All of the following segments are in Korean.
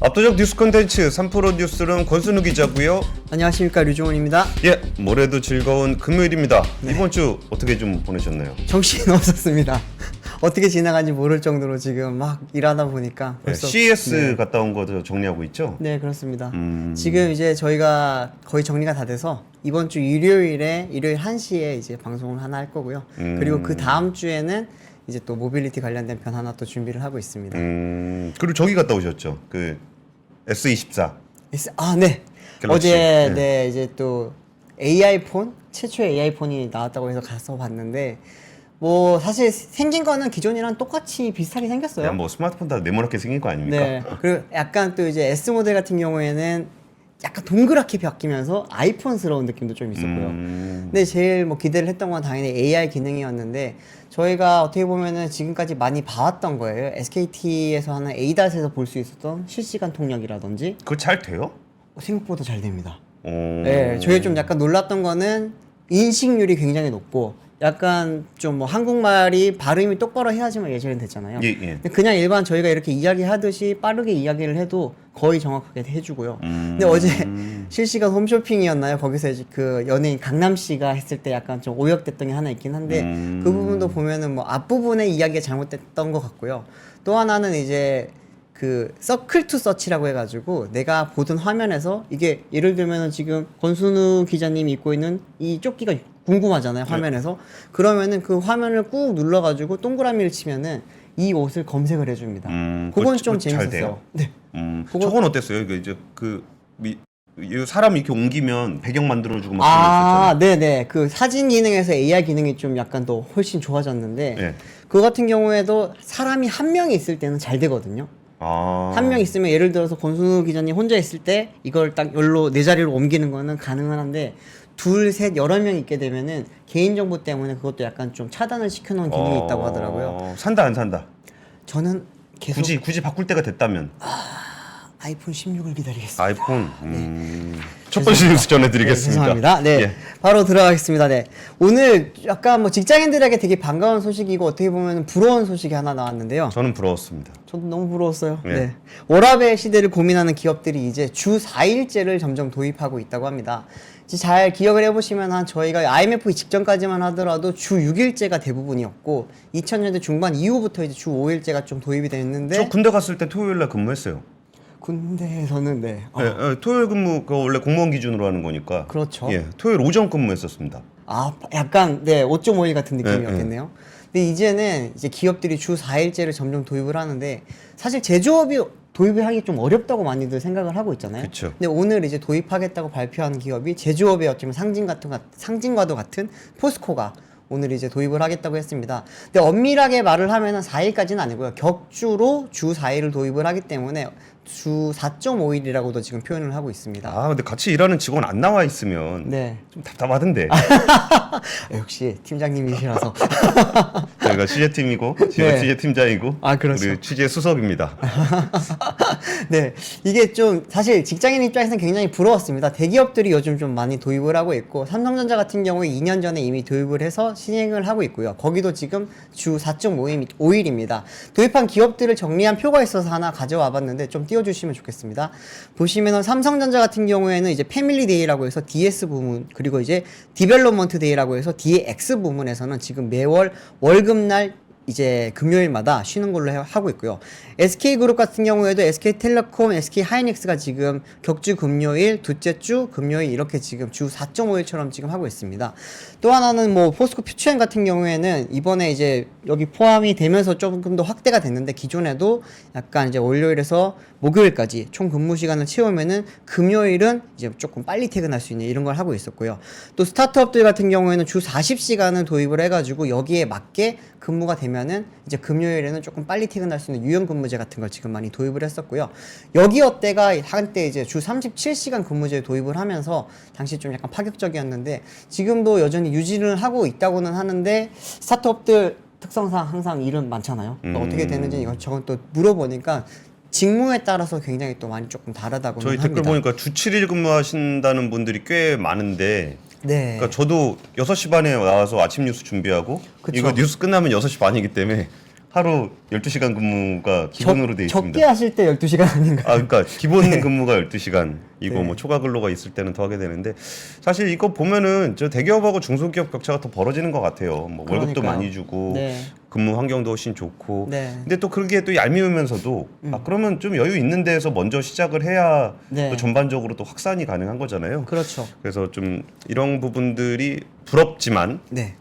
압도적 뉴스 콘텐츠 3프로 뉴스룸 권순우 기자고요. 안녕하십니까, 류종원입니다. 예, 모레도 즐거운 금요일입니다. 네. 이번 주 어떻게 좀 보내셨나요? 정신 없었습니다. 어떻게 지나간지 모를 정도로 지금 막 일하다 보니까 네, 벌써 CES 갔다 온 것도 정리하고 있죠? 네, 그렇습니다. 지금 이제 저희가 거의 정리가 다 돼서 이번 주 일요일 1시에 이제 방송을 하나 할 거고요. 그리고 그 다음 주에는 이제 또 모빌리티 관련된 편 하나 또 준비를 하고 있습니다. 그리고 저기 갔다 오셨죠? 그 S24. 아, 네. 갤럭시. 어제 네, 이제 또 AI 폰 최초의 AI 폰이 나왔다고 해서 가서 봤는데 뭐 사실 생긴 거는 기존이랑 똑같이 비슷하게 생겼어요. 그냥 뭐 스마트폰 다 네모나게 생긴 거 아닙니까? 네. 그리고 약간 또 이제 S 모델 같은 경우에는 약간 동그랗게 바뀌면서 아이폰스러운 느낌도 좀 있었고요. 근데 제일 뭐 기대를 했던 건 당연히 AI 기능이었는데 저희가 어떻게 보면은 지금까지 많이 봐왔던 거예요. SKT에서 하는 ADAS에서 볼 수 있었던 실시간 통역이라든지 그거 잘 돼요? 생각보다 잘 됩니다. 오. 네, 저희 좀 약간 놀랐던 거는 인식률이 굉장히 높고 약간 좀 뭐 한국말이 발음이 똑바로 해야지만 예전엔 됐잖아요. 예, 예. 근데 그냥 일반 저희가 이렇게 이야기하듯이 빠르게 이야기를 해도 거의 정확하게 해주고요. 근데 어제 실시간 홈쇼핑이었나요? 거기서 이제 그 연예인 강남 씨가 했을 때 약간 좀 오역됐던 게 하나 있긴 한데 그 부분도 보면은 뭐 앞부분에 이야기가 잘못됐던 것 같고요. 또 하나는 이제 그 서클 투 서치라고 해가지고 내가 보던 화면에서 이게 예를 들면은 지금 권순우 기자님이 입고 있는 이 조끼가 궁금하잖아요, 화면에서. 그러면은 그 화면을 꾹 눌러가지고 동그라미를 치면은 이 옷을 검색을 해줍니다. 그건 좀 잘 재밌었어요. 돼요? 네. 저건 어땠어요? 이거 이제 이 사람 이렇게 옮기면 배경 만들어주고 막 아, 네네. 그 사진 기능에서 AI 기능이 좀 약간 더 훨씬 좋아졌는데 네. 그거 같은 경우에도 사람이 한 명이 있을 때는 잘 되거든요. 아. 한 명 있으면 예를 들어서 권순우 기자님 혼자 있을 때 이걸 딱 열로 내 자리로 옮기는 거는 가능은 한데 둘, 셋, 여러 명 있게 되면은 개인정보 때문에 그것도 약간 좀 차단을 시켜놓은 기능이 있다고 하더라고요. 산다 안 산다? 저는 계속 굳이 바꿀 때가 됐다면 아이폰 16을 기다리겠습니다. 아이폰. 첫 번째 뉴스 전해드리겠습니다. 네, 죄송합니다. 네, 예. 바로 들어가겠습니다. 네, 오늘 약간 뭐 직장인들에게 되게 반가운 소식이고 어떻게 보면 부러운 소식이 하나 나왔는데요. 저는 부러웠습니다. 저도 너무 부러웠어요. 네. 네. 워라밸 시대를 고민하는 기업들이 이제 주 4일제를 점점 도입하고 있다고 합니다. 이제 잘 기억을 해보시면 한 저희가 IMF 직전까지만 하더라도 주 6일제가 대부분이었고 2000년대 중반 이후부터 이제 주 5일제가 좀 도입이 됐는데 저 군대 갔을 때 토요일 날 근무했어요. 군대에서는 네. 네, 토요일 근무 그 원래 공무원 기준으로 하는 거니까. 그렇죠. 예, 토요일 오전 근무했었습니다. 아, 약간 네, 5.5일 같은 네, 느낌이었겠네요. 근데 이제는 이제 기업들이 주 4일제를 점점 도입을 하는데 사실 제조업이 도입을 하기 좀 어렵다고 많이들 생각을 하고 있잖아요. 그쵸. 근데 오늘 이제 도입하겠다고 발표한 기업이 제조업의 어쩌면 상징과도 같은 포스코가 오늘 이제 도입을 하겠다고 했습니다. 근데 엄밀하게 말을 하면은 4일까지는 아니고요. 격주로 주 4일을 도입을 하기 때문에 주 4.5일이라고도 지금 표현을 하고 있습니다. 아, 근데 같이 일하는 직원 안 나와 있으면 네. 좀 답답하던데. 역시 팀장님이시라서. 저희가 취재팀이고 제가 네. 취재팀장이고 아, 그렇죠. 우리 취재 수석입니다. 네, 이게 좀 사실 직장인 입장에서는 굉장히 부러웠습니다. 대기업들이 요즘 좀 많이 도입을 하고 있고 삼성전자 같은 경우에 2년 전에 이미 도입을 해서 시행을 하고 있고요. 거기도 지금 주 4.5일입니다. 도입한 기업들을 정리한 표가 있어서 하나 가져와 봤는데 좀 띄워주시면 좋겠습니다. 보시면은 삼성전자 같은 경우에는 이제 패밀리 데이라고 해서 DS 부문 그리고 이제 디벨롭먼트 데이라고 해서 DX 부문에서는 지금 매월 월급날 이제 금요일마다 쉬는 걸로 하고 있고요. SK그룹 같은 경우에도 SK텔레콤, SK하이닉스가 지금 격주 금요일, 둘째 주 금요일 이렇게 지금 주 4.5일처럼 지금 하고 있습니다. 또 하나는 뭐 포스코 퓨처엠 같은 경우에는 이번에 이제 여기 포함이 되면서 조금 더 확대가 됐는데 기존에도 약간 이제 월요일에서 목요일까지 총 근무 시간을 채우면은 금요일은 이제 조금 빨리 퇴근할 수 있는 이런 걸 하고 있었고요. 또 스타트업들 같은 경우에는 주 40시간을 도입을 해가지고 여기에 맞게 근무가 되면은 이제 금요일에는 조금 빨리 퇴근할 수 있는 유연 근무제 같은 걸 지금 많이 도입을 했었고요. 여기어때가 한때 이제 주 37시간 근무제 도입을 하면서 당시 좀 약간 파격적이었는데 지금도 여전히 유지를 하고 있다고는 하는데 스타트업들 특성상 항상 일은 많잖아요. 어떻게 되는지 이거 저건 또 물어보니까 직무에 따라서 굉장히 또 많이 조금 다르다고 저희 합니다. 댓글 보니까 주 7일 근무하신다는 분들이 꽤 많은데 네. 그러니까 저도 6시 반에 나와서 아침 뉴스 준비하고 그쵸. 이거 뉴스 끝나면 6시 반이기 때문에 하루 12시간 근무가 기본으로 돼 있습니다. 적게 하실 때 12시간 아닌가요? 아, 그러니까 기본 근무가 12시간이고 네. 뭐 초과 근로가 있을 때는 더 하게 되는데 사실 이거 보면은 저 대기업하고 중소기업 격차가 더 벌어지는 것 같아요. 뭐 월급도 그러니까요. 많이 주고 네. 근무 환경도 훨씬 좋고. 네. 근데 또 그게 또 얄미우면서도 아 그러면 좀 여유 있는 데에서 먼저 시작을 해야 네. 또 전반적으로 또 확산이 가능한 거잖아요. 그렇죠. 그래서 좀 이런 부분들이 부럽지만 네.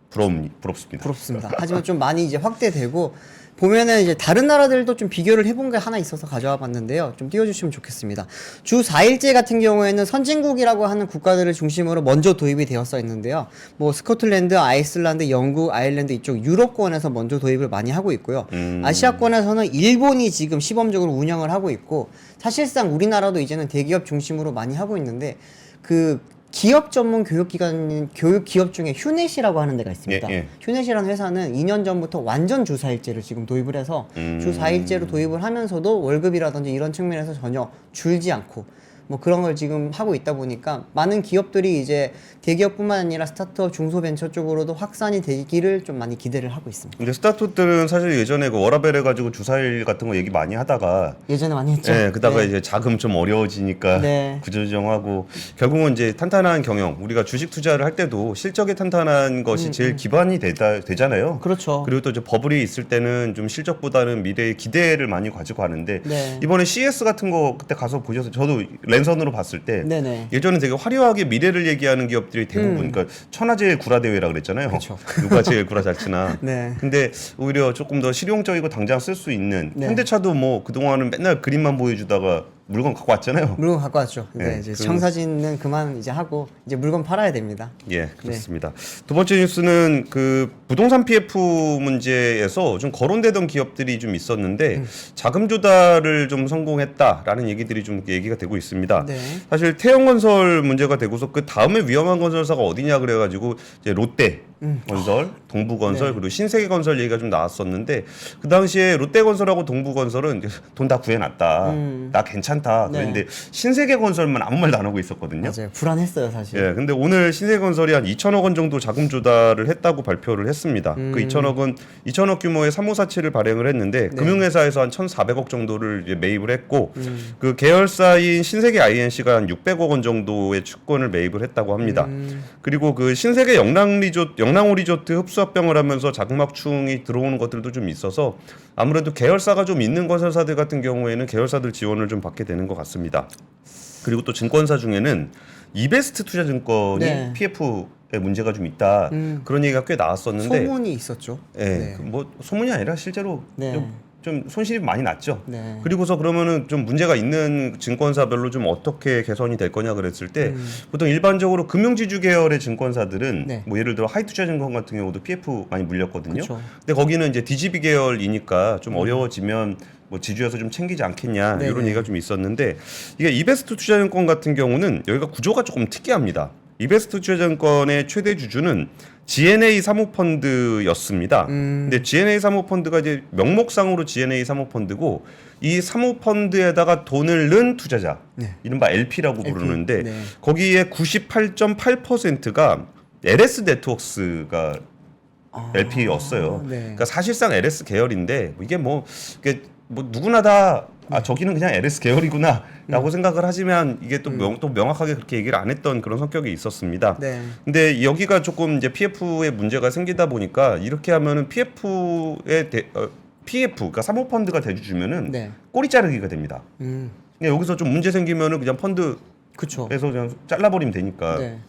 부럽습니다. 부럽습니다. 하지만 좀 많이 이제 확대되고 보면은 이제 다른 나라들도 좀 비교를 해본 게 하나 있어서 가져와 봤는데요. 좀 띄워주시면 좋겠습니다. 주 4일제 같은 경우에는 선진국이라고 하는 국가들을 중심으로 먼저 도입이 되었어 있는데요. 뭐 스코틀랜드, 아이슬란드, 영국, 아일랜드 이쪽 유럽권에서 먼저 도입을 많이 하고 있고요. 아시아권에서는 일본이 지금 시범적으로 운영을 하고 있고 사실상 우리나라도 이제는 대기업 중심으로 많이 하고 있는데 그 기업 전문 교육기관, 교육 기업 중에 휴넷이라고 하는 데가 있습니다. 예. 휴넷이라는 회사는 2년 전부터 완전 주 4일제를 지금 도입을 해서 주 4일제로 도입을 하면서도 월급이라든지 이런 측면에서 전혀 줄지 않고 뭐 그런 걸 지금 하고 있다 보니까 많은 기업들이 이제 대기업뿐만 아니라 스타트업, 중소벤처 쪽으로도 확산이 되기를 좀 많이 기대를 하고 있습니다. 근데 스타트업들은 사실 예전에 그 워라밸 해가지고 주사일 같은 거 얘기 많이 하다가 예전에 많이 했죠. 네, 그다가 네. 이제 자금 좀 어려워지니까 네. 구조조정하고 결국은 이제 탄탄한 경영 우리가 주식 투자를 할 때도 실적이 탄탄한 것이 제일 기반이 되잖아요. 그렇죠. 그리고 또 이제 버블이 있을 때는 좀 실적보다는 미래의 기대를 많이 가지고 하는데 네. 이번에 CS 같은 거 그때 가서 보셔서 저도 랜선으로 봤을 때 네네. 예전에 되게 화려하게 미래를 얘기하는 기업들이 대부분 그러니까 천하제일 구라 대회라 그랬잖아요. 그쵸. 누가 제일 구라 잘 치나. 네. 근데 오히려 조금 더 실용적이고 당장 쓸 수 있는 네. 현대차도 뭐 그동안은 맨날 그림만 보여주다가 물건 갖고 왔잖아요. 물건 갖고 왔죠. 근데 네, 이제 그- 청사진은 그만 이제 하고 이제 물건 팔아야 됩니다. 예, 그렇습니다. 두 번째 뉴스는 그 부동산 PF 문제에서 좀 거론되던 기업들이 좀 있었는데 자금 조달을 좀 성공했다라는 얘기들이 좀 얘기가 되고 있습니다. 네. 사실 태형건설 문제가 되고서 그 다음에 위험한 건설사가 어디냐 그래가지고 이제 롯데 건설, 동부건설 네. 그리고 신세계건설 얘기가 좀 나왔었는데 그 당시에 롯데건설하고 동부건설은 돈 다 구해놨다, 나 괜찮다. 네. 그런데 신세계건설만 아무 말도 안 하고 있었거든요. 맞아요. 불안했어요, 사실. 예, 근데 오늘 신세건설이 한 2천억 원 정도 자금 조달을 했다고 발표를 했습니다. 그 2천억 규모의 3호사채를 발행을 했는데 네. 금융회사에서 한 1,400억 정도를 이제 매입을 했고 그 계열사인 신세계 INC가 한 600억 원 정도의 채권을 매입을 했다고 합니다. 그리고 그 신세계 영랑호 리조트 흡수합병을 하면서 자금확충이 들어오는 것들도 좀 있어서 아무래도 계열사가 좀 있는 건설사들 같은 경우에는 계열사들 지원을 좀 받게 되는 것 같습니다. 그리고 또 증권사 중에는 이베스트 투자증권이 네. PF에 문제가 좀 있다 그런 얘기가 꽤 나왔었는데 소문이 있었죠. 예, 네. 뭐 소문이 아니라 실제로 네. 좀 손실이 많이 났죠. 네. 그리고서 그러면은 좀 문제가 있는 증권사별로 좀 어떻게 개선이 될 거냐 그랬을 때 보통 일반적으로 금융지주 계열의 증권사들은 네. 뭐 예를 들어 하이투자증권 같은 경우도 PF 많이 물렸거든요. 그쵸. 근데 거기는 이제 DGB 계열이니까 좀 어려워지면 뭐 지주에서 좀 챙기지 않겠냐 네네. 이런 얘기가 좀 있었는데 이게 이베스트 투자증권 같은 경우는 여기가 구조가 조금 특이합니다. 이베스트 투자증권의 최대 주주는 GNA 사모펀드였습니다. 근데 GNA 사모펀드가 이제 명목상으로 GNA 사모펀드고 이 사모펀드에다가 돈을 넣은 투자자, 네. 이른바 LP라고 LP, 부르는데 네. 거기에 98.8%가 LS 네트워크스가 LP였어요. 네. 그러니까 사실상 LS 계열인데 이게 뭐 누구나 다 저기는 그냥 LS 계열이구나라고 생각을 하지만 이게 또 명확하게 그렇게 얘기를 안 했던 그런 성격이 있었습니다. 네. 근데 여기가 조금 이제 PF에 문제가 생기다 보니까 이렇게 하면은 PF 그러니까 사모펀드가 대주주면은 네. 꼬리 자르기가 됩니다. 그러니까 여기서 좀 문제 생기면은 그냥 펀드에서 그쵸. 그냥 잘라버리면 되니까. 네.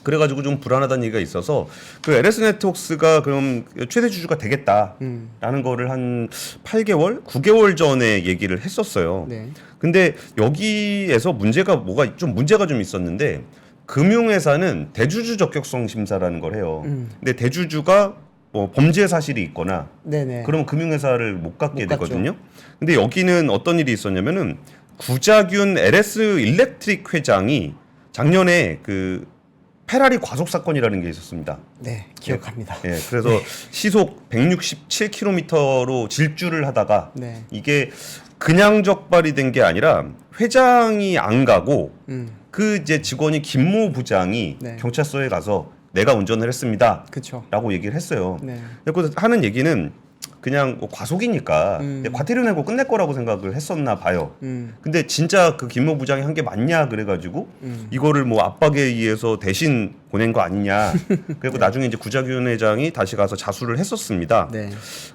그래가지고 좀 불안하다는 얘기가 있어서 그 LS 네트워크스가 그럼 최대 주주가 되겠다라는 거를 한 8개월, 9개월 전에 얘기를 했었어요. 네. 근데 여기에서 문제가 좀 있었는데 금융회사는 대주주 적격성 심사라는 걸 해요. 근데 대주주가 뭐 범죄 사실이 있거나 네네. 그러면 금융회사를 못 갖게 못 갖죠. 되거든요. 근데 여기는 어떤 일이 있었냐면은 구자균 LS 일렉트릭 회장이 작년에 그 페라리 과속 사건이라는 게 있었습니다. 네, 기억합니다. 예, 그래서 시속 167km로 질주를 하다가 네. 이게 그냥 적발이 된 게 아니라 회장이 안 가고 그 이제 직원이 김모 부장이 네. 경찰서에 가서 내가 운전을 했습니다. 그쵸. 라고 얘기를 했어요. 네. 그래서 하는 얘기는 그냥 뭐 과속이니까 과태료 내고 끝낼 거라고 생각을 했었나 봐요. 근데 진짜 그 김모 부장이 한 게 맞냐 그래가지고 이거를 뭐 압박에 의해서 대신 보낸 거 아니냐. 그리고 나중에 이제 구자위원회장이 다시 가서 자수를 했었습니다. 네.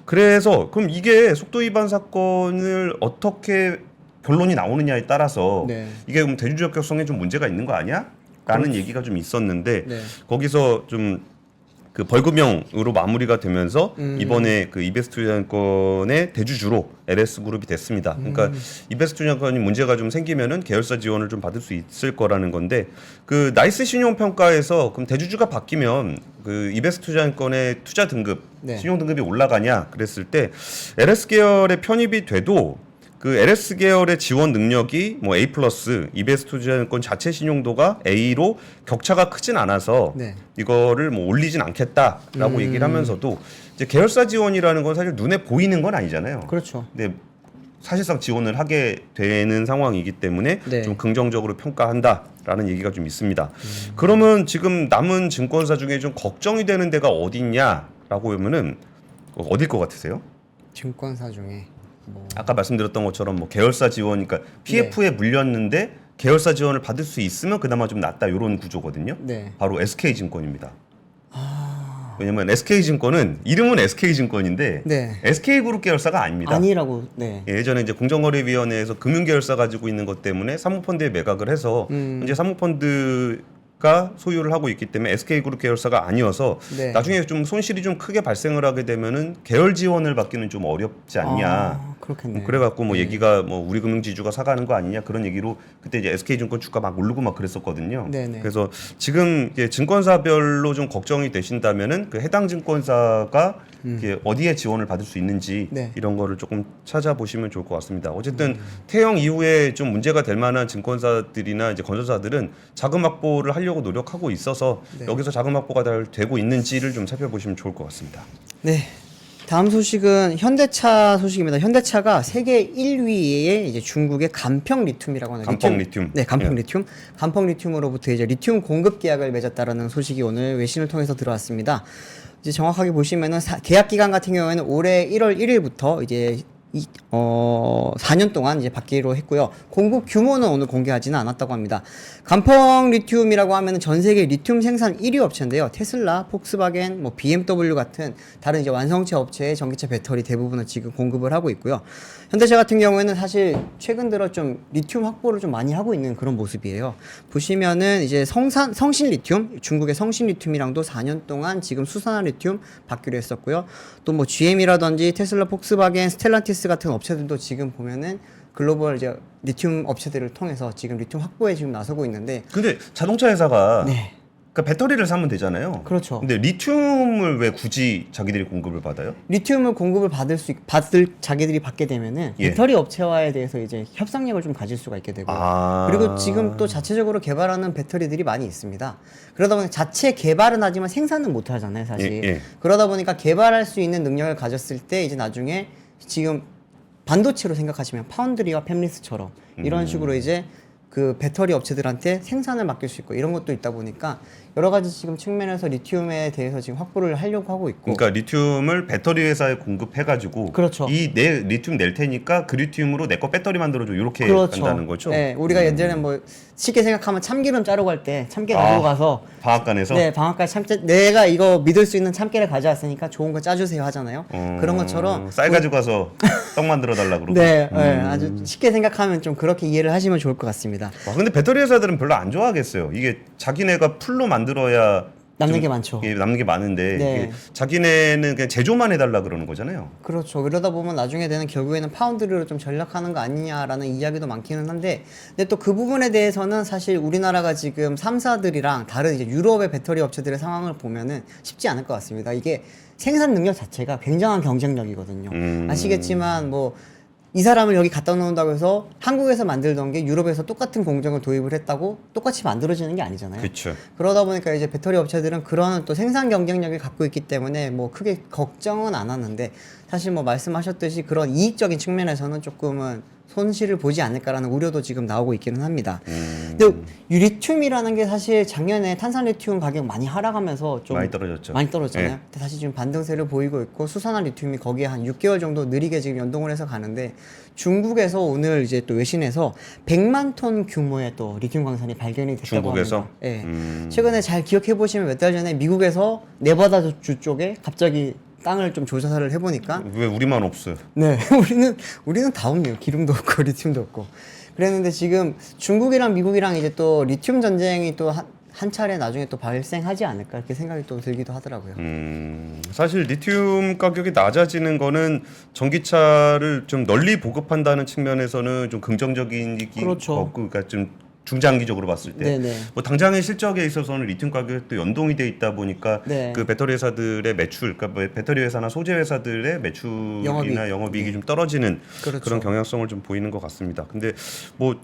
그래서 그럼 이게 속도 위반 사건을 어떻게 결론이 나오느냐에 따라서 네. 이게 그럼 대중적격성에 좀 문제가 있는 거 아니야? 라는 얘기가 좀 있었는데 네. 거기서 좀 그 벌금형으로 마무리가 되면서 이번에 그 이베스트 투자증권의 대주주로 LS 그룹이 됐습니다. 그러니까 이베스트 투자증권이 문제가 좀 생기면은 계열사 지원을 좀 받을 수 있을 거라는 건데 그 나이스 신용 평가에서 그럼 대주주가 바뀌면 그 이베스트 투자증권의 투자 등급 네. 신용 등급이 올라가냐 그랬을 때 LS 계열에 편입이 돼도 그 LS 계열의 지원 능력이 뭐 A+, 이베스트 투자증권 자체 신용도가 A로 격차가 크진 않아서 네. 이거를 뭐 올리진 않겠다라고 얘기를 하면서도 이제 계열사 지원이라는 건 사실 눈에 보이는 건 아니잖아요. 그렇죠. 근데 사실상 지원을 하게 되는 상황이기 때문에 네. 좀 긍정적으로 평가한다라는 얘기가 좀 있습니다. 그러면 지금 남은 증권사 중에 좀 걱정이 되는 데가 어디냐라고 하면은 어딜 것 같으세요? 증권사 중에 뭐 아까 말씀드렸던 것처럼 뭐 계열사 지원, 그러니까 PF에 물렸는데 계열사 지원을 받을 수 있으면 그나마 좀 낫다 이런 구조거든요. 네. 바로 SK증권입니다. 왜냐면 SK증권은 이름은 SK증권인데 네. SK그룹 계열사가 아닙니다. 아니라고. 네. 예전에 이제 공정거래위원회에서 금융계열사 가지고 있는 것 때문에 사모펀드에 매각을 해서 현재 사모펀드가 소유를 하고 있기 때문에 SK그룹 계열사가 아니어서 네. 나중에 좀 손실이 좀 크게 발생을 하게 되면은 계열 지원을 받기는 좀 어렵지 않냐. 그렇겠네. 그래갖고 뭐 얘기가 뭐 우리금융지주가 사가는 거 아니냐 그런 얘기로 그때 이제 SK증권 주가 막 오르고 막 그랬었거든요. 네네. 그래서 지금 이제 증권사별로 좀 걱정이 되신다면은 그 해당 증권사가 이게 어디에 지원을 받을 수 있는지 네. 이런 거를 조금 찾아보시면 좋을 것 같습니다. 어쨌든 태형 이후에 좀 문제가 될 만한 증권사들이나 이제 건설사들은 자금 확보를 하려고 노력하고 있어서 네. 여기서 자금 확보가 잘 되고 있는지를 좀 살펴보시면 좋을 것 같습니다. 네. 다음 소식은 현대차 소식입니다. 현대차가 세계 1위의 이제 중국의 간평 리튬이라고 하는 간평 리튬. 네, 간평 예. 리튬. 간평 리튬으로부터 이제 리튬 공급 계약을 맺었다라는 소식이 오늘 외신을 통해서 들어왔습니다. 이제 정확하게 보시면은 계약 기간 같은 경우에는 올해 1월 1일부터 이제 4년 동안 이제 받기로 했고요. 공급 규모는 오늘 공개하지는 않았다고 합니다. 간펑 리튬이라고 하면 전 세계 리튬 생산 1위 업체인데요. 테슬라, 폭스바겐, 뭐 BMW 같은 다른 이제 완성체 업체의 전기차 배터리 대부분을 지금 공급을 하고 있고요. 현대차 같은 경우에는 사실 최근 들어 좀 리튬 확보를 좀 많이 하고 있는 그런 모습이에요. 보시면은 이제 성신 리튬, 중국의 성신 리튬이랑도 4년 동안 지금 수산화 리튬 받기로 했었고요. 또 뭐 GM이라든지 테슬라, 폭스바겐, 스텔란티스 같은 업체들도 지금 보면은 글로벌 이제 리튬 업체들을 통해서 지금 리튬 확보에 지금 나서고 있는데. 근데 자동차 회사가 네. 그러니까 배터리를 사면 되잖아요. 그렇죠. 근데 리튬을 왜 굳이 자기들이 공급을 받아요? 리튬을 공급을 받을 자기들이 받게 되면은 예. 배터리 업체와에 대해서 이제 협상력을 좀 가질 수가 있게 되고 그리고 지금 또 자체적으로 개발하는 배터리들이 많이 있습니다. 그러다 보니 자체 개발은 하지만 생산은 못 하잖아요, 사실. 예. 그러다 보니까 개발할 수 있는 능력을 가졌을 때 이제 나중에 지금 반도체로 생각하시면 파운드리와 팹리스처럼 이런 식으로 이제 그 배터리 업체들한테 생산을 맡길 수 있고 이런 것도 있다 보니까 여러 가지 지금 측면에서 리튬에 대해서 지금 확보를 하려고 하고 있고. 그러니까 리튬을 배터리 회사에 공급해가지고 그렇죠. 이 내 리튬 낼 테니까 그 리튬으로 내 거 배터리 만들어줘 이렇게 그렇죠. 한다는 거죠. 네, 우리가 예전에 뭐 쉽게 생각하면 참기름 자르고 할 때 참깨 가지고 가서 방앗간에서 네, 방앗간 참깨 내가 이거 믿을 수 있는 참깨를 가져왔으니까 좋은 거 짜주세요 하잖아요. 그런 것처럼 쌀 가지고 가서 떡 만들어 달라 그러고. 네, 네, 아주 쉽게 생각하면 좀 그렇게 이해를 하시면 좋을 것 같습니다. 와, 근데 배터리 회사들은 별로 안 좋아하겠어요. 이게 자기네가 풀로 만들어야 남는 좀 게 많죠. 예, 남는 게 많은데 네. 이게 자기네는 그냥 제조만 해달라 그러는 거잖아요. 그렇죠. 그러다 보면 나중에 되는 결국에는 파운드리로 좀 전략하는 거 아니냐라는 이야기도 많기는 한데, 근데 또 그 부분에 대해서는 사실 우리나라가 지금 3사들이랑 다른 이제 유럽의 배터리 업체들의 상황을 보면은 쉽지 않을 것 같습니다. 이게 생산 능력 자체가 굉장한 경쟁력이거든요. 아시겠지만 뭐 이 사람을 여기 갖다 놓는다고 해서 한국에서 만들던 게 유럽에서 똑같은 공정을 도입을 했다고 똑같이 만들어지는 게 아니잖아요. 그렇죠. 그러다 보니까 이제 배터리 업체들은 그런 또 생산 경쟁력을 갖고 있기 때문에 뭐 크게 걱정은 안 하는데, 사실 뭐 말씀하셨듯이 그런 이익적인 측면에서는 조금은 손실을 보지 않을까라는 우려도 지금 나오고 있기는 합니다. 근데 이 리튬이라는 게 사실 작년에 탄산 리튬 가격 많이 하락하면서 좀 많이 떨어졌죠. 많이 떨어졌잖아요. 네. 근데 사실 지금 반등세를 보이고 있고 수산화 리튬이 거기에 한 6개월 정도 느리게 지금 연동을 해서 가는데 중국에서 오늘 이제 또 외신에서 100만 톤 규모의 또 리튬 광산이 발견이 됐다고 중국에서? 합니다. 예. 최근에 잘 기억해 보시면 몇 달 전에 미국에서 네바다주 쪽에 갑자기 땅을 좀 조사를 해보니까 왜 우리만 없어요? 네 우리는 다 없네요. 기름도 없고 리튬도 없고 그랬는데 지금 중국이랑 미국이랑 이제 또 리튬 전쟁이 또 한 차례 나중에 또 발생하지 않을까 이렇게 생각이 또 들기도 하더라고요. 사실 리튬 가격이 낮아지는 거는 전기차를 좀 널리 보급한다는 측면에서는 좀 긍정적인 그렇죠. 그러니까 좀 중장기적으로 봤을 때, 네네. 뭐 당장의 실적에 있어서는 리튬 가격도 연동이 돼 있다 보니까 네. 그 배터리 회사들의 매출, 그러니까 뭐 배터리 회사나 소재 회사들의 매출이나 영업이익이 좀 떨어지는 그렇죠. 그런 경향성을 좀 보이는 것 같습니다. 근데 뭐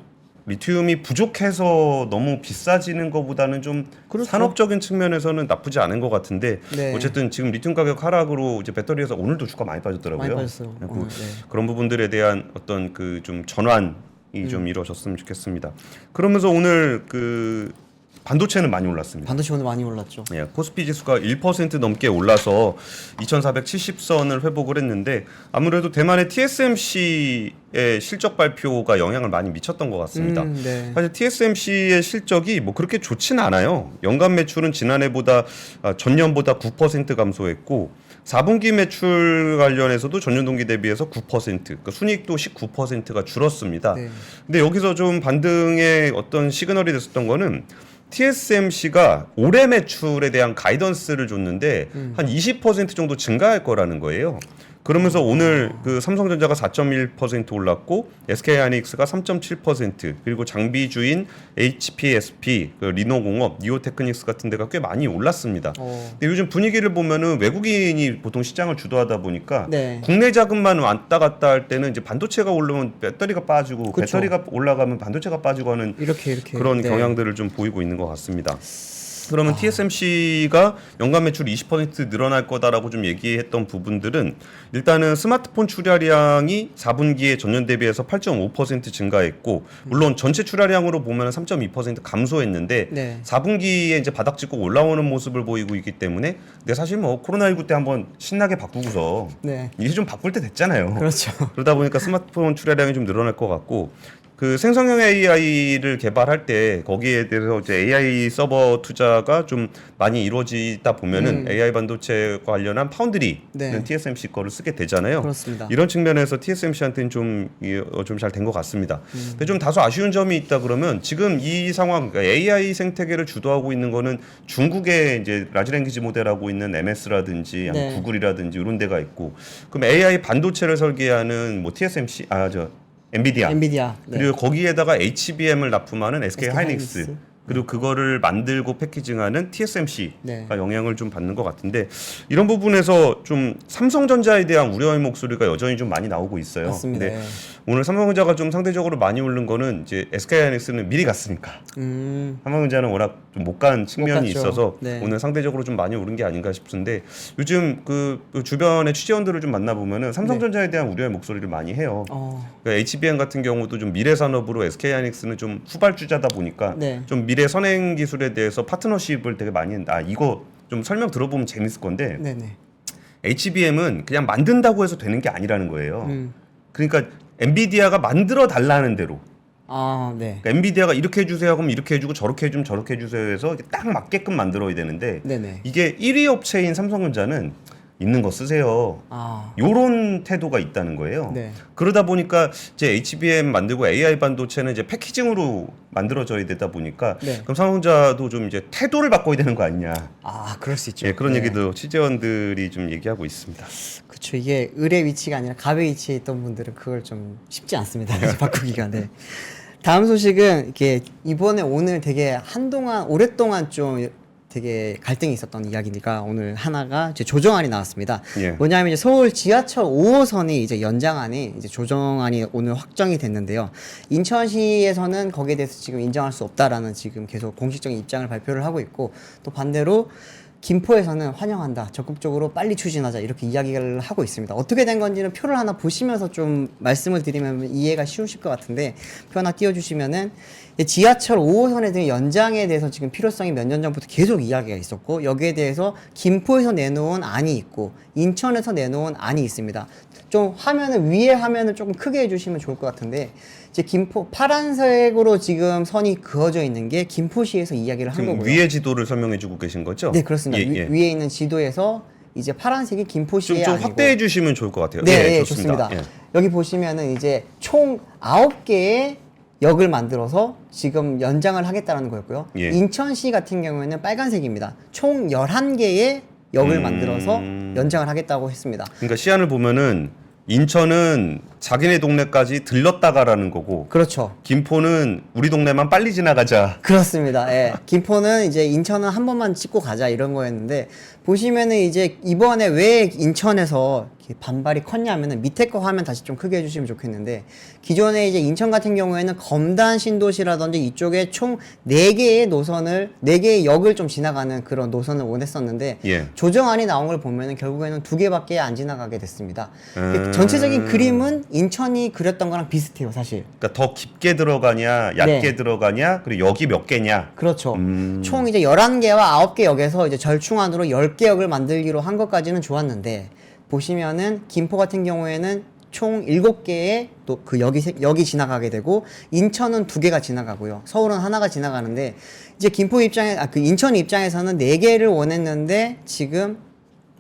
리튬이 부족해서 너무 비싸지는 것보다는 좀 그렇죠. 산업적인 측면에서는 나쁘지 않은 것 같은데 네. 어쨌든 지금 리튬 가격 하락으로 이제 배터리 회사 오늘도 주가 많이 빠졌더라고요. 많이 빠졌어요. 그리고 오늘, 네. 그런 부분들에 대한 어떤 그 좀 전환이 좀 이루어졌으면 좋겠습니다. 그러면서 오늘 그 반도체는 많이 올랐습니다. 반도체 오늘 많이 올랐죠. 예, 코스피 지수가 1% 넘게 올라서 2,470선을 회복을 했는데 아무래도 대만의 TSMC의 실적 발표가 영향을 많이 미쳤던 것 같습니다. 네. 사실 TSMC의 실적이 뭐 그렇게 좋지는 않아요. 연간 매출은 지난해보다 전년보다 9% 감소했고 4분기 매출 관련해서도 전년 동기 대비해서 9%, 그러니까 순이익도 19%가 줄었습니다. 네. 근데 여기서 좀 반등의 어떤 시그널이 됐었던 거는 TSMC가 올해 매출에 대한 가이던스를 줬는데 한 20% 정도 증가할 거라는 거예요. 그러면서 오늘 그 삼성전자가 4.1% 올랐고 SK하이닉스가 3.7% 그리고 장비주인 HPSP, 그 리노공업, 니오테크닉스 같은 데가 꽤 많이 올랐습니다. 근데 요즘 분위기를 보면은 외국인이 보통 시장을 주도하다 보니까 네. 국내 자금만 왔다 갔다 할 때는 이제 반도체가 오르면 배터리가 빠지고 그쵸. 배터리가 올라가면 반도체가 빠지고 하는 이렇게 그런 네. 경향들을 좀 보이고 있는 것 같습니다. 그러면 TSMC가 연간 매출이 20% 늘어날 거다라고 좀 얘기했던 부분들은 일단은 스마트폰 출하량이 4분기에 전년 대비해서 8.5% 증가했고 물론 전체 출하량으로 보면 3.2% 감소했는데 네. 4분기에 이제 바닥 찍고 올라오는 모습을 보이고 있기 때문에 근데 사실 뭐 코로나19 때 한번 신나게 바꾸고서 네. 이제 좀 바꿀 때 됐잖아요. 그렇죠. 그러다 보니까 스마트폰 출하량이 좀 늘어날 것 같고 그 생성형 AI를 개발할 때 거기에 대해서 이제 AI 서버 투자가 좀 많이 이루어지다 보면은 AI 반도체 관련한 파운드리는 네. TSMC 거를 쓰게 되잖아요. 그렇습니다. 이런 측면에서 TSMC한테는 좀 잘 된 것 같습니다. 근데 좀 다소 아쉬운 점이 있다 그러면 지금 이 상황, 그러니까 AI 생태계를 주도하고 있는 거는 중국의 이제 라지 랭귀지 모델하고 있는 MS라든지 네. 구글이라든지 이런 데가 있고 그럼 AI 반도체를 설계하는 뭐 TSMC 엔비디아 엔비디아. 네. 그리고 거기에다가 HBM을 납품하는 SK 하이닉스 하이닉스. 그리고 그거를 만들고 패키징하는 TSMC가 네. 영향을 좀 받는 것 같은데 이런 부분에서 좀 삼성전자에 대한 우려의 목소리가 여전히 좀 많이 나오고 있어요. 맞습니다. 근데 오늘 삼성전자가 좀 상대적으로 많이 오른 거는 이제 SK 하이닉스는 미리 갔으니까 삼성전자는 워낙 좀 못 간 측면이 갔죠. 있어서 네. 오늘 상대적으로 좀 많이 오른 게 아닌가 싶은데 요즘 그 주변의 취재원들을 좀 만나보면은 삼성전자에 대한 우려의 목소리를 많이 해요. 그러니까 HBM 같은 경우도 좀 미래 산업으로 SK 하이닉스는 좀 후발주자다 보니까 네. 좀 미래 선행 기술에 대해서 파트너십을 되게 많이 이거 좀 설명 들어보면 재밌을 건데 네네. HBM은 그냥 만든다고 해서 되는 게 아니라는 거예요. 그러니까 엔비디아가 만들어 달라는 대로 아, 네. 그러니까 엔비디아가 이렇게 해주세요 하면 이렇게 해주고 저렇게 해주면 저렇게 해주세요 해서 이게 딱 맞게끔 만들어야 되는데 네네. 이게 1위 업체인 삼성전자는 있는 거 쓰세요. 아, 요런 태도가 있다는 거예요. 네. 그러다 보니까 이제 HBM 만들고 AI 반도체는 이제 패키징으로 만들어져야 되다 보니까 네. 그럼 삼성전자도 좀 이제 태도를 바꿔야 되는 거 아니냐. 아, 그럴 수 있죠. 예, 그런 네. 얘기도 취재원들이 좀 얘기하고 있습니다. 그렇죠. 이게 을의 위치가 아니라 갑의 위치에 있던 분들은 그걸 좀 쉽지 않습니다. 이제 바꾸기가. 네. 다음 소식은 이게 이번에 오늘 되게 오랫동안 좀 되게 갈등이 있었던 이야기니까 오늘 하나가 이제 조정안이 나왔습니다. 예. 뭐냐면 이제 서울 지하철 5호선이 이제 연장안이 이제 조정안이 오늘 확정이 됐는데요. 인천시에서는 거기에 대해서 지금 인정할 수 없다라는 지금 계속 공식적인 입장을 발표를 하고 있고 또 반대로 김포에서는 환영한다. 적극적으로 빨리 추진하자. 이렇게 이야기를 하고 있습니다. 어떻게 된 건지는 표를 하나 보시면서 좀 말씀을 드리면 이해가 쉬우실 것 같은데 표 하나 띄워주시면은 지하철 5호선에 대한 연장에 대해서 지금 필요성이 몇 년 전부터 계속 이야기가 있었고 여기에 대해서 김포에서 내놓은 안이 있고 인천에서 내놓은 안이 있습니다. 좀 화면을 위에 화면을 조금 크게 해주시면 좋을 것 같은데 이제 김포 파란색으로 지금 선이 그어져 있는 게 김포시에서 이야기를 한 지금 거고요. 위에 지도를 설명해주고 계신 거죠? 네, 그렇습니다. 예, 예. 위에 있는 지도에서 이제 파란색이 김포시의 좀 아니고 확대해 주시면 좋을 것 같아요. 네, 예, 예, 좋습니다. 예. 여기 보시면은 이제 총 9개의 역을 만들어서 지금 연장을 하겠다는 거였고요. 예. 인천시 같은 경우에는 빨간색입니다. 총 11개의 역을 만들어서 연장을 하겠다고 했습니다. 그러니까 시안을 보면은 인천은 자기네 동네까지 들렀다가라는 거고 그렇죠. 김포는 우리 동네만 빨리 지나가자. 그렇습니다. 예. 김포는 이제 인천은 한 번만 찍고 가자 이런 거였는데 보시면은 이제 이번에 왜 인천에서 이렇게 반발이 컸냐면은 밑에 거 화면 다시 좀 크게 해주시면 좋겠는데 기존에 이제 인천 같은 경우에는 검단 신도시라든지 이쪽에 총 4개의 노선을 4개의 역을 좀 지나가는 그런 노선을 원했었는데 예. 조정안이 나온 걸 보면은 결국에는 2개밖에 안 지나가게 됐습니다. 전체적인 그림은 인천이 그렸던 거랑 비슷해요, 사실. 그러니까 더 깊게 들어가냐, 얕게 네. 들어가냐, 그리고 역이 몇 개냐. 그렇죠. 총 이제 11개와 9개 역에서 이제 절충안으로 10개 역을 만들기로 한 것까지는 좋았는데 보시면은 김포 같은 경우에는 총 7개의 또 그 역이 지나가게 되고 인천은 2개가 지나가고요. 서울은 하나가 지나가는데 이제 김포 입장에 그 인천 입장에서는 4개를 원했는데 지금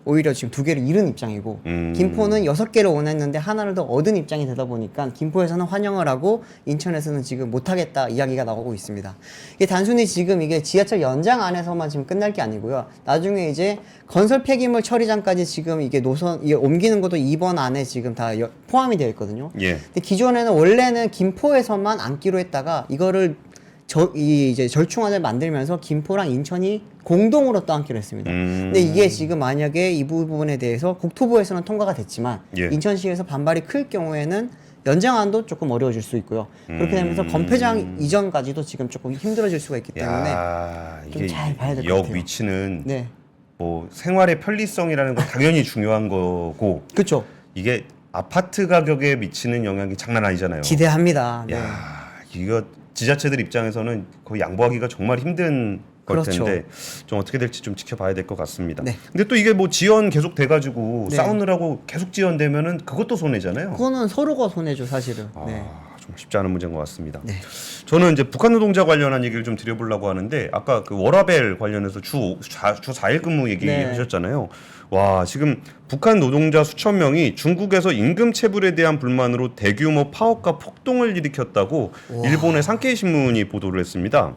오히려 지금 2개를 잃은 입장이고 김포는 6개를 원했는데 하나를 더 얻은 입장이 되다 보니까 김포에서는 환영을 하고 인천에서는 지금 못하겠다 이야기가 나오고 있습니다. 이게 단순히 지금 이게 지하철 연장 안에서만 지금 끝날 게 아니고요. 나중에 이제 건설 폐기물 처리장까지 지금 이게 노선 이게 옮기는 것도 이번 안에 지금 다 포함이 되어 있거든요. 예. 근데 기존에는 원래는 김포에서만 안기로 했다가 이거를 이제 절충안을 만들면서 김포랑 인천이 공동으로 떠안기로 했습니다. 근데 이게 지금 만약에 이 부분에 대해서 국토부에서는 통과가 됐지만 예. 인천시에서 반발이 클 경우에는 연장안도 조금 어려워질 수 있고요. 그렇게 되면서 검폐장 이전까지도 지금 조금 힘들어질 수가 있기 때문에 야, 좀 잘 봐야 될 것 역 같아요. 위치는 네, 뭐 생활의 편리성이라는 건 당연히 중요한 거고 그렇죠. 이게 아파트 가격에 미치는 영향이 장난 아니잖아요. 지대합니다. 네. 야, 이거 지자체들 입장에서는 거의 양보하기가 정말 힘든 걸 그렇죠. 텐데 좀 어떻게 될지 좀 지켜봐야 될 것 같습니다. 네. 근데 또 이게 뭐 지연 계속 돼가지고 네. 싸우느라고 계속 지연되면은 그것도 손해잖아요. 그거는 서로가 손해죠, 사실은. 네. 좀 쉽지 않은 문제인 것 같습니다. 네. 저는 이제 북한 노동자 관련한 얘기를 좀 드려보려고 하는데 아까 그 워라벨 관련해서 주 4일 근무 얘기하셨잖아요. 와, 지금 북한 노동자 수천 명이 중국에서 임금 체불에 대한 불만으로 대규모 파업과 폭동을 일으켰다고 일본의 산케이 신문이 보도를 했습니다.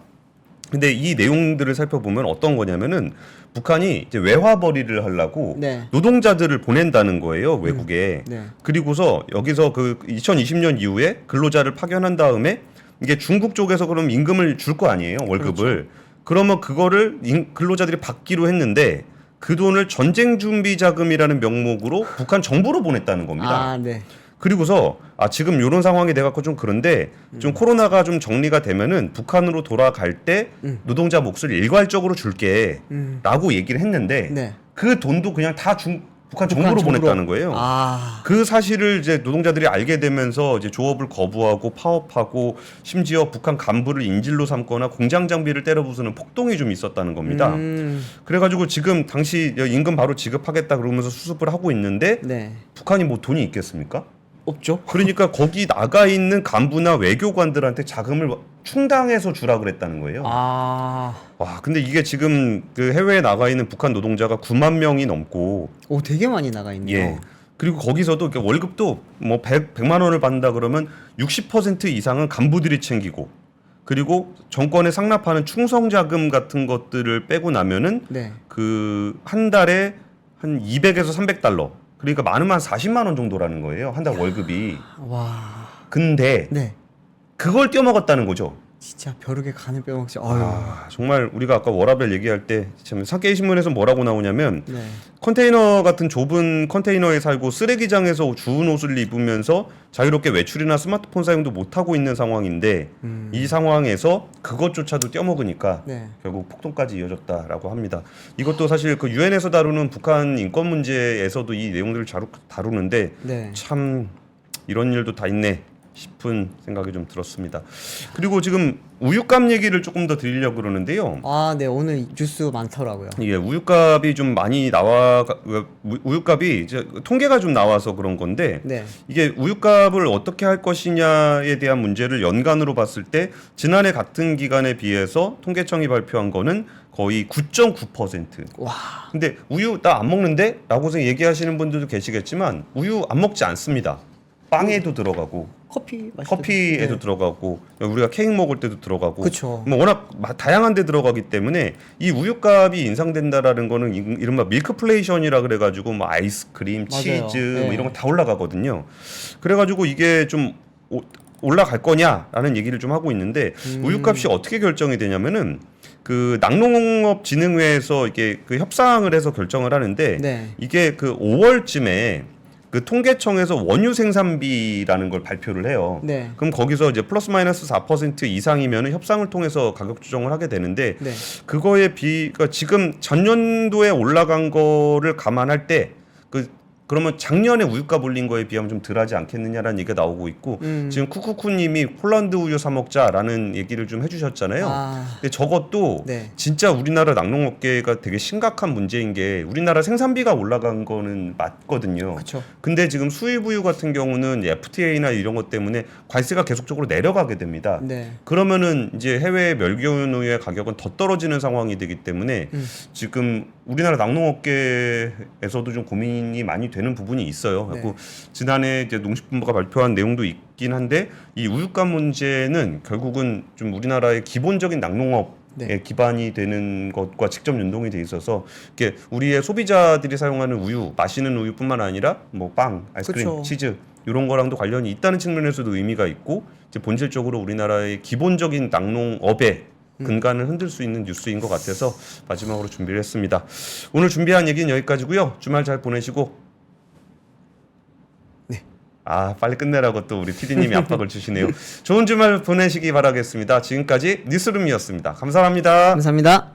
근데 이 내용들을 살펴보면 어떤 거냐면은 북한이 이제 외화벌이를 하려고 네. 노동자들을 보낸다는 거예요, 외국에. 네. 그리고서 여기서 그 2020년 이후에 근로자를 파견한 다음에 이게 중국 쪽에서 그럼 임금을 줄 거 아니에요, 월급을. 그러면 그거를 근로자들이 받기로 했는데 그 돈을 전쟁 준비 자금이라는 명목으로 북한 정부로 보냈다는 겁니다. 아, 네. 그리고서 지금 이런 상황이 돼갖고 좀 그런데 좀 코로나가 좀 정리가 되면은 북한으로 돌아갈 때 노동자 몫을 일괄적으로 줄게라고 얘기를 했는데 네. 그 돈도 그냥 다 북한 정부로 보냈다는 거예요. 아. 그 사실을 이제 노동자들이 알게 되면서 이제 조업을 거부하고 파업하고 심지어 북한 간부를 인질로 삼거나 공장 장비를 때려 부수는 폭동이 좀 있었다는 겁니다. 그래가지고 지금 당시 임금 바로 지급하겠다 그러면서 수습을 하고 있는데 네. 북한이 뭐 돈이 있겠습니까? 없죠. 그러니까 거기 나가 있는 간부나 외교관들한테 자금을 충당해서 주라 그랬다는 거예요. 아. 와, 근데 이게 지금 그 해외에 나가 있는 북한 노동자가 9만 명이 넘고 오, 되게 많이 나가 있네요. 예. 그리고 거기서도 이렇게 월급도 뭐 100만 원을 받는다 그러면 60% 이상은 간부들이 챙기고 그리고 정권에 상납하는 충성 자금 같은 것들을 빼고 나면은 네. 그 한 달에 한 200에서 300달러. 그러니까 많으면 한 40만 원 정도라는 거예요. 한 달 월급이. 와. 근데 네. 그걸 떼어먹었다는 거죠. 진짜 벼룩에 간을 빼먹지. 아유. 아, 정말 우리가 아까 워라벨 얘기할 때 참 산케이 신문에서 뭐라고 나오냐면 네. 컨테이너 같은 좁은 컨테이너에 살고 쓰레기장에서 주운 옷을 입으면서 자유롭게 외출이나 스마트폰 사용도 못 하고 있는 상황인데 이 상황에서 그것조차도 떼먹으니까 네. 결국 폭동까지 이어졌다라고 합니다. 이것도 사실 그 유엔에서 다루는 북한 인권 문제에서도 이 내용들을 다루는데 네. 참 이런 일도 다 있네 싶은 생각이 좀 들었습니다. 그리고 지금 우유값 얘기를 조금 더 드리려고 그러는데요. 아, 네. 오늘 뉴스 많더라고요. 예, 우유값이 좀 많이 우유값이 이제 통계가 좀 나와서 그런 건데 네. 이게 우유값을 어떻게 할 것이냐에 대한 문제를 연간으로 봤을 때 지난해 같은 기간에 비해서 통계청이 발표한 거는 거의 9.9%. 와. 근데 우유 나 안 먹는데? 라고 얘기하시는 분들도 계시겠지만 우유 안 먹지 않습니다. 빵에도 들어가고 커피에도 들어가고 우리가 케이크 먹을 때도 들어가고 그쵸. 뭐 워낙 다양한 데 들어가기 때문에 이 우유값이 인상된다라는 거는 이른바 밀크플레이션이라 그래가지고 뭐 아이스크림, 맞아요. 치즈 네. 뭐 이런 거 다 올라가거든요. 그래가지고 이게 좀 올라갈 거냐라는 얘기를 좀 하고 있는데 우유값이 어떻게 결정이 되냐면은 그 낙농업진흥회에서 이게 그 협상을 해서 결정을 하는데 네. 이게 그 5월쯤에 그 통계청에서 원유 생산비라는 걸 발표를 해요. 네. 그럼 거기서 이제 플러스 마이너스 4% 이상이면 협상을 통해서 가격 조정을 하게 되는데 네. 그거에 그러니까 지금 전년도에 올라간 거를 감안할 때 그러면 작년에 우유값 올린 거에 비하면 좀 덜하지 않겠느냐라는 얘기가 나오고 있고 지금 쿠쿠쿠님이 폴란드 우유 사 먹자라는 얘기를 좀 해주셨잖아요. 아. 근데 저것도 네. 진짜 우리나라 낙농업계가 되게 심각한 문제인 게 우리나라 생산비가 올라간 거는 맞거든요. 그쵸. 근데 지금 수입 우유 같은 경우는 FTA나 이런 것 때문에 관세가 계속적으로 내려가게 됩니다. 네. 그러면은 이제 해외 멸균 우유의 가격은 더 떨어지는 상황이 되기 때문에 지금 우리나라 낙농업계에서도 좀 고민이 많이 되는 부분이 있어요. 네. 그리고 지난해 이제 농식품부가 발표한 내용도 있긴 한데 이 우유값 문제는 결국은 좀 우리나라의 기본적인 낙농업 네. 기반이 되는 것과 직접 연동이 돼 있어서 이게 우리의 소비자들이 사용하는 우유, 마시는 우유뿐만 아니라 뭐 빵, 아이스크림, 그쵸. 치즈 이런 거랑도 관련이 있다는 측면에서도 의미가 있고 이제 본질적으로 우리나라의 기본적인 낙농업의 근간을 흔들 수 있는 뉴스인 것 같아서 마지막으로 준비를 했습니다. 오늘 준비한 얘기는 여기까지고요. 주말 잘 보내시고 아 빨리 끝내라고 또 우리 PD님이 압박을 주시네요. 좋은 주말 보내시기 바라겠습니다. 지금까지 뉴스룸이었습니다. 감사합니다. 감사합니다.